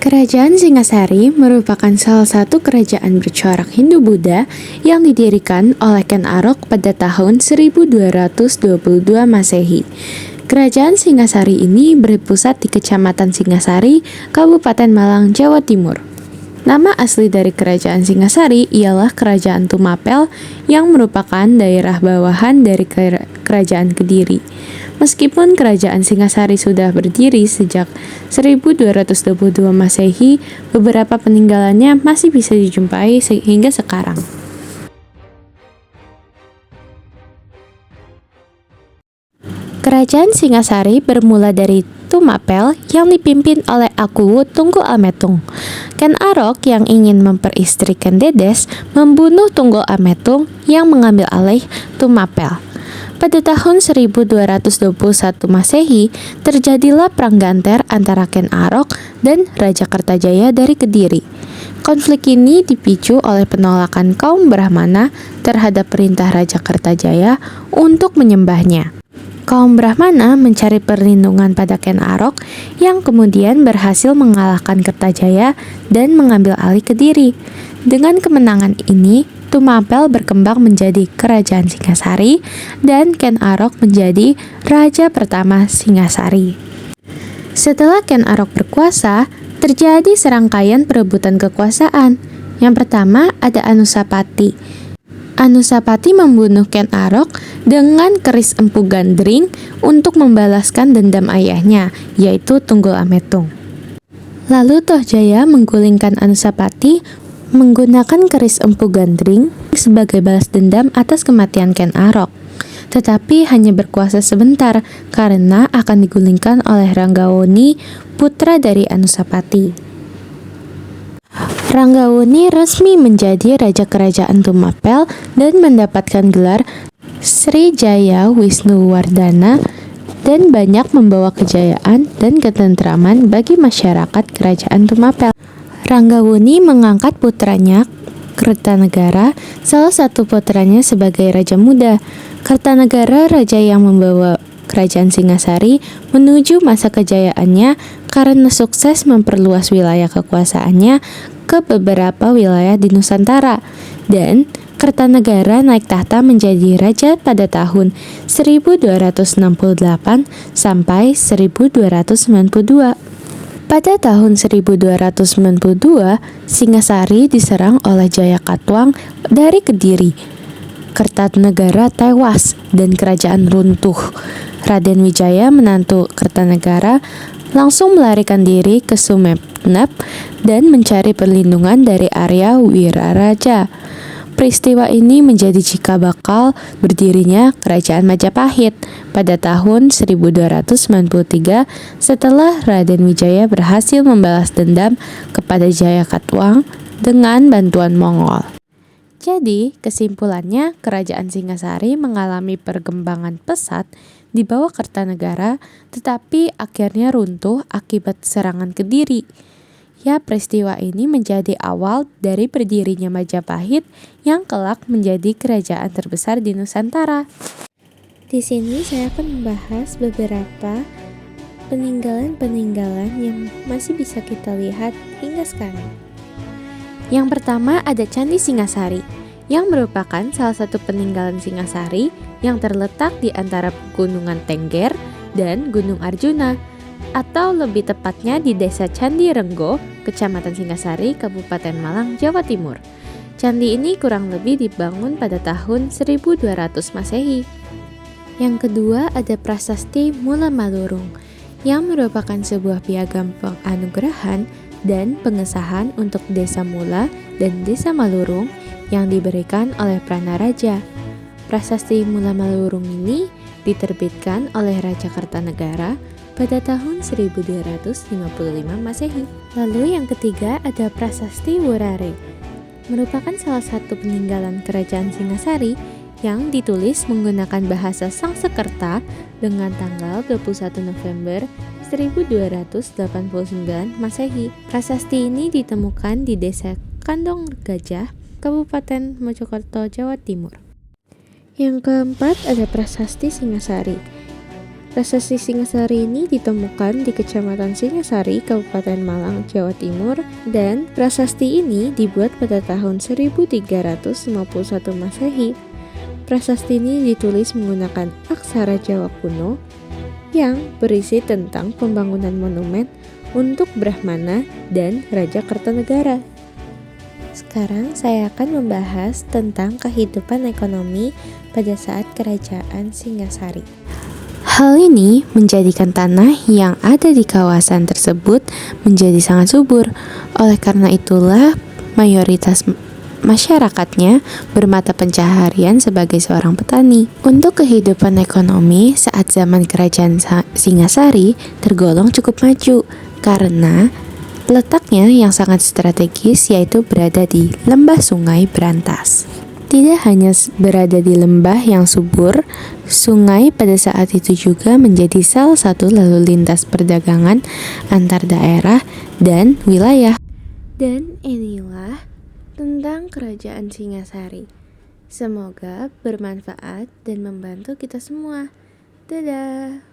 Kerajaan Singasari merupakan salah satu kerajaan bercorak Hindu-Buddha yang didirikan oleh Ken Arok pada tahun 1222 Masehi. Kerajaan Singasari ini berpusat di Kecamatan Singasari, Kabupaten Malang, Jawa Timur. Nama asli dari Kerajaan Singasari ialah Kerajaan Tumapel yang merupakan daerah bawahan dari Kerajaan Kediri. Meskipun Kerajaan Singasari sudah berdiri sejak 1222 Masehi, beberapa peninggalannya masih bisa dijumpai hingga sekarang. Kerajaan Singasari bermula dari Tumapel yang dipimpin oleh Aku Tunggul Ametung. Ken Arok yang ingin memperistrikan Dedes membunuh Tunggul Ametung yang mengambil alih Tumapel. Pada tahun 1221 Masehi, terjadilah perang ganter antara Ken Arok dan Raja Kertajaya dari Kediri. Konflik ini dipicu oleh penolakan kaum Brahmana terhadap perintah Raja Kertajaya untuk menyembahnya. Kaum Brahmana mencari perlindungan pada Ken Arok yang kemudian berhasil mengalahkan Kertajaya dan mengambil alih Kediri. Dengan kemenangan ini, Tumapel berkembang menjadi Kerajaan Singasari dan Ken Arok menjadi Raja pertama Singasari. Setelah Ken Arok berkuasa, terjadi serangkaian perebutan kekuasaan. Yang pertama ada Anusapati. Anusapati membunuh Ken Arok dengan keris Empu Gandring untuk membalaskan dendam ayahnya, yaitu Tunggul Ametung. Lalu Tohjaya menggulingkan Anusapati menggunakan keris Empu Gandring sebagai balas dendam atas kematian Ken Arok. Tetapi hanya berkuasa sebentar karena akan digulingkan oleh Ranggawoni, putra dari Anusapati. Ranggawoni resmi menjadi Raja Kerajaan Tumapel dan mendapatkan gelar Sri Jaya Wisnuwardana dan banyak membawa kejayaan dan ketentraman bagi masyarakat Kerajaan Tumapel. Ranggawoni mengangkat putranya Kertanegara, salah satu putranya sebagai Raja Muda. Kertanegara raja yang membawa Kerajaan Singasari menuju masa kejayaannya karena sukses memperluas wilayah kekuasaannya ke beberapa wilayah di Nusantara. Dan Kertanegara naik tahta menjadi raja pada tahun 1268 sampai 1292. Pada tahun 1292, Singasari diserang oleh Jayakatwang dari Kediri. Kertanegara tewas dan kerajaan runtuh. Raden Wijaya, menantu Kertanegara, langsung melarikan diri ke Sumenep dan mencari perlindungan dari Arya Wiraraja. Peristiwa ini menjadi cikal bakal berdirinya Kerajaan Majapahit pada tahun 1293 setelah Raden Wijaya berhasil membalas dendam kepada Jayakatwang dengan bantuan Mongol. Jadi, kesimpulannya Kerajaan Singasari mengalami perkembangan pesat di bawah Kertanegara, tetapi akhirnya runtuh akibat serangan Kediri. Ya, peristiwa ini menjadi awal dari berdirinya Majapahit yang kelak menjadi kerajaan terbesar di Nusantara. Di sini saya akan membahas beberapa peninggalan-peninggalan yang masih bisa kita lihat hingga sekarang. Yang pertama ada Candi Singasari, yang merupakan salah satu peninggalan Singasari yang terletak di antara Gunungan Tengger dan Gunung Arjuna, atau lebih tepatnya di Desa Candi Renggo, Kecamatan Singasari, Kabupaten Malang, Jawa Timur. Candi ini kurang lebih dibangun pada tahun 1200 Masehi. Yang kedua ada Prasasti Mula Malurung, yang merupakan sebuah piagam penganugerahan dan pengesahan untuk Desa Mula dan Desa Malurung yang diberikan oleh Pranaraja. Prasasti Mula Malurung ini diterbitkan oleh Raja Kertanegara pada tahun 1255 Masehi. Lalu yang ketiga ada Prasasti Wurare, merupakan salah satu peninggalan Kerajaan Singasari yang ditulis menggunakan bahasa Sangsekerta dengan tanggal 21 November 1289 Masehi. Prasasti ini ditemukan di Desa Kandong Gajah, Kabupaten Mojokerto, Jawa Timur. Yang keempat ada Prasasti Singasari. Prasasti Singasari ini ditemukan di Kecamatan Singasari, Kabupaten Malang, Jawa Timur, dan prasasti ini dibuat pada tahun 1351 Masehi. Prasasti ini ditulis menggunakan aksara Jawa kuno yang berisi tentang pembangunan monumen untuk Brahmana dan Raja Kertanegara. Sekarang saya akan membahas tentang kehidupan ekonomi pada saat Kerajaan Singasari. Hal ini menjadikan tanah yang ada di kawasan tersebut menjadi sangat subur. Oleh karena itulah, mayoritas masyarakatnya bermata pencaharian sebagai seorang petani. Untuk kehidupan ekonomi saat zaman Kerajaan Singasari tergolong cukup maju karena letaknya yang sangat strategis, yaitu berada di lembah Sungai Berantas. Tidak hanya berada di lembah yang subur, sungai pada saat itu juga menjadi salah satu lalu lintas perdagangan antar daerah dan wilayah. Dan inilah tentang Kerajaan Singasari. Semoga bermanfaat dan membantu kita semua. Dadah!